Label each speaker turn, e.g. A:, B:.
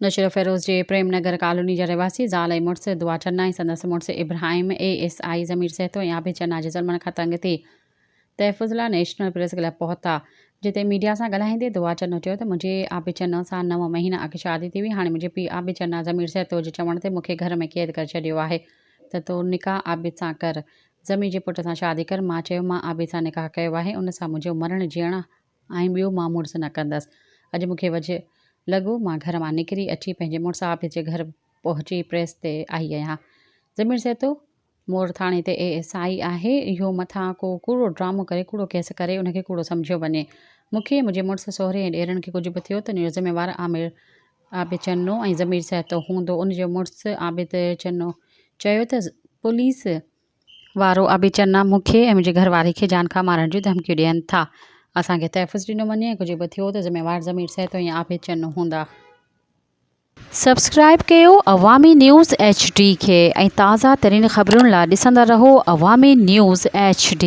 A: नशीर फ़िरोज़ जे Premnagar colony जा रहवासी ज़ाल ऐं मुड़ुसु दुआ चन्ना ऐं संदसि मुड़ुसु इब्राहिम ASI ज़मीर सहतो ऐं आबिद चन्ना जे ज़ुल्मनि खां तंग थी तहफ़ुज़ लाइ नेशनल प्रेस क्लब पहुता, जिते मीडिया सां ॻाल्हाईंदे दुआ चन्नो चयो त मुंहिंजे आबिद चन्ना सां 9 महीना अॻु शादी थी हुई। हाणे मुंहिंजे पीउ आबिद चन्ना ज़मीर सहतो जे चवण ते मूंखे घर में क़ैद करे छॾियो आहे त तो निकाह आबिद सां कर, ज़मीर जे पुट सां शादी कर। मां चयो मां आबिद सां निकाह कयो आहे, उन सां मुंहिंजो मरण जीअण ऐं ॿियो मां मुड़ुसु न कंदसि। अॼु मूंखे वझ लॻो मां घर मां निकिरी अची पंहिंजे मुड़ुसु आबिद जे घर पहुची प्रेस ते आई आहियां। ज़मीर सहतो मोर थाणे ते ASI आहे। इहो मथां को कूड़ो ड्रामो करे कूड़ो केस करे उनखे कूड़ो सम्झियो वञे। मूंखे मुंहिंजे मुड़ुसु सहुरे ऐं ॾेरनि खे कुझु बि थियो त उनजो ज़िम्मेवारु आबिद चन्नो ऐं ज़मीर सहतो हूंदो। उनजो मुड़ुसु आबिद चन्नो चयो त पुलिस वारो आबिद चन्ना मूंखे ऐं मुंहिंजे घरवारी खे जान खां मारण जूं धमकियूं ॾियनि था। असांखे तहफ़ुज़ ॾिनो वञे ऐं कुझु बि थियो त ज़िम्मेवारु ज़मीर सहतो ऐं आबिद चन्नो हूंदा। सब्सक्राइब कयो अवामी न्यूज़ HD खे ऐं ताज़ा तरीन ख़बरुनि लाइ ॾिसंदा रहो अवामी न्यूज़ HD।